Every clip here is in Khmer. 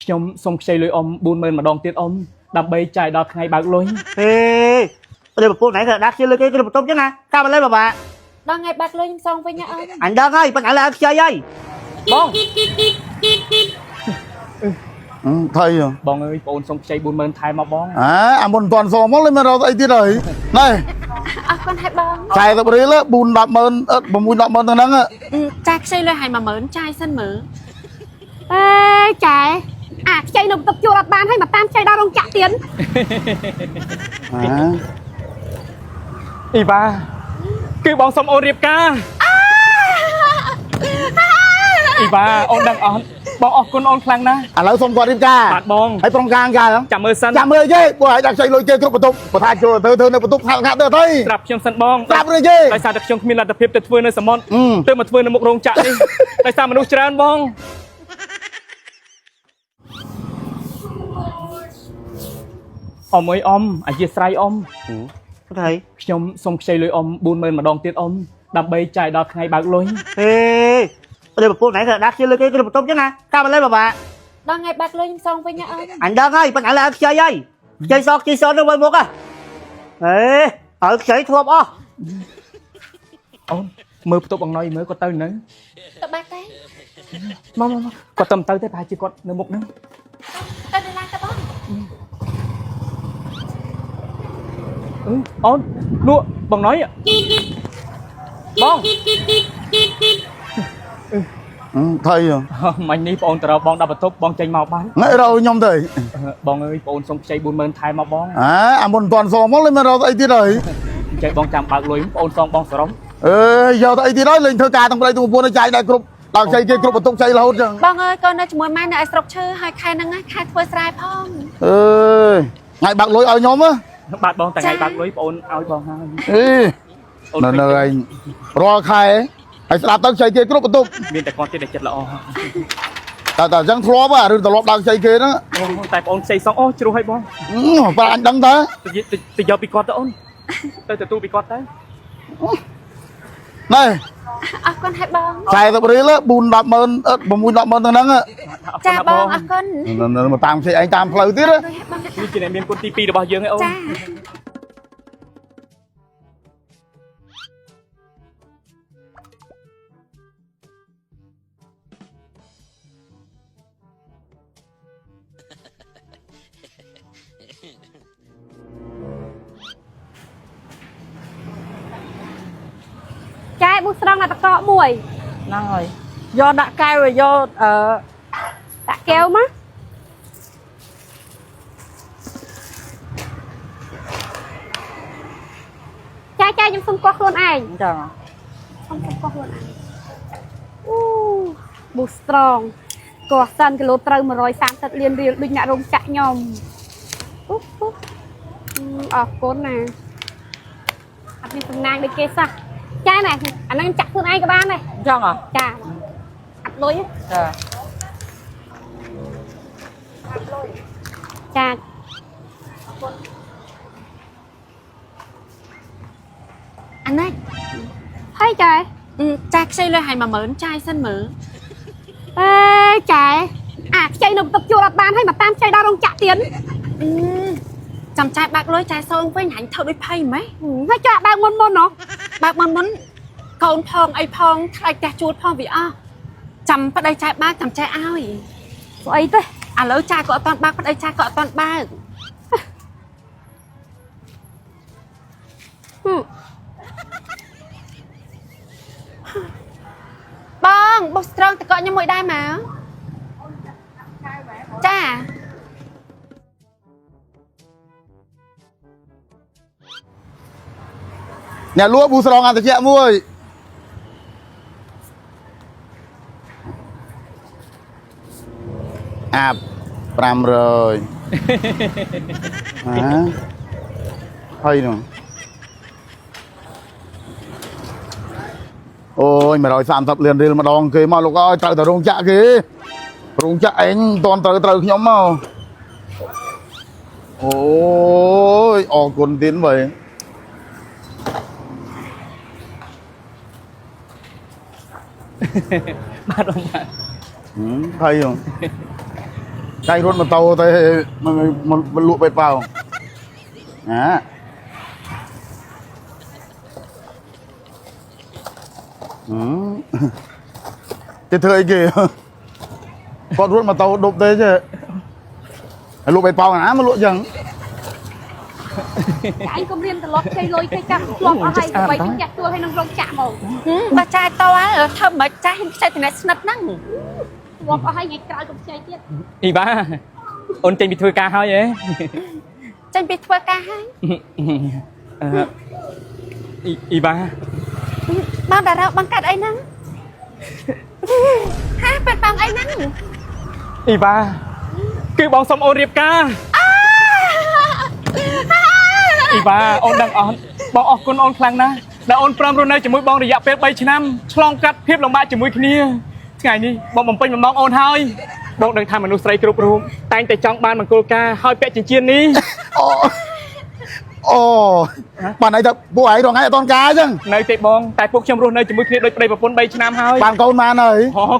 ខ្ញុំសូមខ្ចីលុយអ៊ំ40000ម្ដងទៀតអ៊ំដើម្បីចាយដល់ថ្ងៃបើកលុយហេđây một cô nãy đặt chơi cái một tôm chứ nè cao lên bà ដល់ថ្ងៃបាក់លុយខ្ញុំសងវិញណាអ៊ំ anh đơn ơi bạn lại là chơi ơi បង thầy à បងអើយបងអូនសូមខ្ចី40000ថែមមកបង à một toàn giò móc lên mà đâu ấy tí rồi này អរគុណហើយបង chạy tập đấy là bùn đạp mơn bùn mùi đạp mơn thằng năng ạ ចាខ្ចីលុយឲ្យ10000ចាយសិនមើលអេចាយអាខ្ចីនៅបន្ទប់ជួលអត់បានហើយមកតាមខ្ចីដល់រោងចក្រទៀត à អ៊ីវ៉ាគឺបងសូមអូនរៀបការអ៊ីវ៉ាអូនដឹងអត់បងអរគុណអូនខ្លាំងណាស់ à lấy xong qua đêm បា ca ទបង hãy trong gang ca không ចាំមើលសិន chạm ơi chứ bữa hãy đặt chạy lôi chơi cướp một tục một hai chỗ thơ thơ này một tục thằng khác được thôi ស្រាប់ខ្ញុំសិនបង chạm rồi chứ ដោយសារតែខ្ញុំគ្មានលទ្ធភាពទៅធ្វើនៅសមុទ្រ ừ ទៅមកធ្វើនៅមុខរោងចក្រនេះដោយសារមនុស្សច្រើនបងអ៊ំអើយអ៊ំអធិស្ឋានអ៊ំ có thầy ខ្ញុំសូមខ្ចីលុយអ៊ំ40000ម្ដងទៀតអ៊ំដើម្បីចាយដល់ថ្ងៃបើកលុយ ហេ đây một cô nãy đặt chơi cái một tôm chứ nè cao lên bà ដល់ថ្ងៃបាក់លុយខ្ញុំសងវិញណាអ៊ំ anh đơn ơi bạn lại là chơi ơi chơi sót đâu một à ê ở chơi thua ó អូនមើលផ្ទប់អងណុយមើលគាត់ទៅនៅ ទៅបាក់ទេ មកគាត់ទៅទេប្រហែលជាគាត់នៅមុខហ្នឹង ទៅនៅឡានទៅបង អូនលក់បងណុយបង ừ thầy à មិញនេះបងអូនទៅរកបងដល់បន្ទប់បងចេញមកបាន ngay đâu nhom thầy បងអើយបងអូនសូមខ្ចី40000ថែមមកបង à một toàn giò móc lên mà đâu ấy tí rồi ចេះបងចាំបើកលុយបងអូនសងបងសរំ giờ ấy tí đó lên thơ ca thằng đây tụi buôn nó chạy đại cướp đào chạy kia cướp một tục chạy là hốt chẳng បងអើយកូននៅជាមួយម៉ែនៅឯស្រុកឈើហើយខែហ្នឹងខែធ្វើស្រែផង ngày bạc lối ở nhóm á បាទបងតែថ្ងៃបើកលុយបងអូនឲ្យបងហើយ ê là nơi anh ro khai ấy anh đạp tao chạy kia cướp một tục មានតែគាត់ទេដែលចិត្តល្អ tại chẳng thua bà rồi tao lọp đào chạy kia đó តែបងអូនខ្ចីសងអូជ្រុះឲ្យបង và anh đăng thế ទៅយកពីគាត់ទៅអូនទៅទទួលពីគាត់ទៅ này អរគុណហើយបង chạy tập đấy là bùn đạp mơn mùi đạp mơn thằng năng ạ ចាបងអរគុណ mà tam xe anh tam phơi tiết á នេះជាអ្នកមានគុណទី2របស់យើងឯអូន ចា ចាយប៊ូស្រង់តែតកមួយ ហ្នឹងហើយយកដាក់កែវឲ្យយកដាក់កែវមកចាយខ្ញុំសុំកោះខ្លួនឯង ចឹង សុំកោះខ្លួនឯងអូប៊ូស្រង់កោះសិនគីឡូត្រូវ130លានរៀលដូចអ្នករោងចក្រខ្ញុំអរគុណណាអត់មានសំណាងដូចគេសោះចាណែអាហ្នឹងចាក់ខ្លួនឯងក៏បានដែរ ចឹងហ៎ ចាអត់លុយ ចា ចាអានេះហើយចាចាខ្ចីលុយឲ្យ10000ចាយសិនមើលអេចាអាខ្ចីនៅបន្ទប់ជួលអត់បានហើយមកតាមខ្ចីដល់រោងចក្រទៀតចាំចាយបាក់លុយចាយសងវិញហាញ់ធ្វើដូចភ័យម៉េះហើយចាបើកមុនណោះបើកមុនកូនផងអីផងថ្លៃផ្ទះជួលផងវាអស់ចាំប្តីចាយបើកចាំចាយឲ្យស្អីទេឥឡូវចាយក៏អត់តាន់បើកប្តីចាយក៏អត់តាន់បើកបងបោះស្រង់តកខ្ញុំមួយដែរមកចា nhà lúa bù sòng ăn thì chị mua ơi à pram rồi hả hay rồi ôi mà rồi sàn tập liền đi mà đòn kì mà lúc ơi trời tao rung chạ kì rung chạ anh toàn trời nhóm mà ôi con tiến vậy បាទបងបាទ hay rồi ใจรถมันโตแต่มันลุไปเปล่าจะเธอไอ้เก๋พอรถมาโตดบเตะchứลุไปเปล่านะมันลุยัง anh công riêng từ lót cây lôi cây cam lót ở hay của bay chặt tua hay nông rong chạm màu bà trai to á thơm mà trai trai thì này snap năng lót ở hay ngày cài cùng chơi tiết អ៊ីបាអូនចេញពីធ្វើការហើយហ៎ tranh bị thua ca hay អ៊ីបា bao đã đâu bằng cắt ấy năng ha bên bằng ấy năng អ៊ីបាគឺបងសុំអូនរៀបការអ៊ីបាអូនដឹងអត់បងអរគុណអូនខ្លាំងណាស់ដែលអូនព្រមរស់នៅជាមួយបងរយៈពេល3ឆ្នាំឆ្លងកាត់ភាពលំបាកជាមួយគ្នាថ្ងៃនេះបងបំពេញបំណងអូនហើយបងដឹងថាមនុស្សស្រីគ្រប់រូបតែងតែចង់បានមង្គលការហើយពាក់ចិញ្ចៀននេះ អូបានអីទៅពួកឯងរងថ្ងៃអត់តន់ការអញ្ចឹង នៅទេបងតែពួកខ្ញុំរស់នៅជាមួយគ្នាដូចប្តីប្រពន្ធ3ឆ្នាំហើយ បានកូនបានហើយ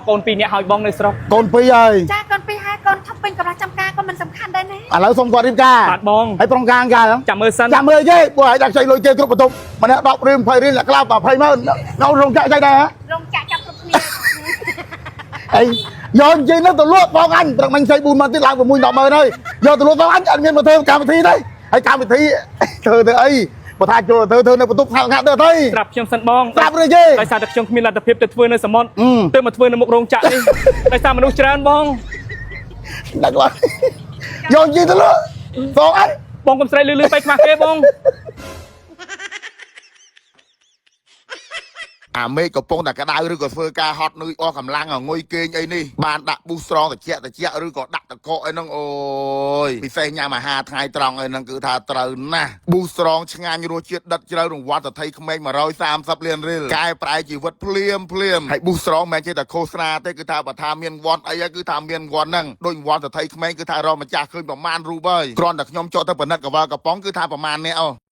ក ូន2នាក់ហើយបងនៅស្រុក កូន2ហើយ cha con pi hai con thắp bên cầm trăm ca con mình sầm khăn đây nè ឥឡូវសុំគាត់រៀបការ បាទបង ហើយប្រុងការការហ្នឹង ចាំមើលសិន ចាំមើលគេពួកឯងដាក់ខ្ចីលុយគេគ្រប់បន្ទប់ម្នាក់10រៀល20រៀលអ្នកខ្លះ20ម៉ឺននៅរោងចក្រចៃដែរហ៎ rong chạm chạm cực nhiều អីយកនិយាយនៅទៅលក់បងអញព្រឹកមិញ24ម៉ឺនទៀតឡើង6 10ម៉ឺនហើយយកទៅលក់បងអញអត់មានមកធ្វើកម្មវិធីទេហើយកម្មវិធីធ្វើទៅអីបើថាចូលធ្វើនៅបន្ទប់ខាងទៅទៅ ស្រាប់ខ្ញុំសិនបង ស្រាប់ឬទេ ដោយសារតែខ្ញុំគ្មានលទ្ធភាពទៅធ្វើនៅសមុទ្រទៅមកធ្វើនៅមុខរោងចក្រនេះដោយសារមនុស្សច្រើនបង ដាក់ឡើយយកនិយាយទៅលក់បងអញ បងកុំស្រែកលឺទៅខ្មាស់គេបង អាមេឃកំពុងតែក្តៅឬក៏ធ្វើការហត់នឿយអស់កម្លាំងងុយគេងអីនេះបានដាក់ប៊ូស្រងត្រជាក់ឬក៏ដាក់តកកអីហ្នឹងអូយពិសេសញ៉ាំអាហារថ្ងៃត្រង់អីហ្នឹងគឺថាត្រូវណាស់ប៊ូស្រងឆ្ងាញ់រសជាតិដិតជ្រៅរង្វាន់តថៃក្មេង130លានរៀលកែប្រែជីវិតភ្លាមហើយប៊ូស្រងមិនមែនចេះតែឃោសនាទេគឺថាបើថាមានវត្តអីគឺថាមានវត្តហ្នឹងដូចវត្តតថៃក្មេងគឺថារកម្ចាស់ឃើញប្រមាណរូបហើយគ្រាន់តែខ្ញុំចុះទៅពិនិត្យកវ៉ាល់កំប៉ុងគឺថាប្រមាណនេះអូ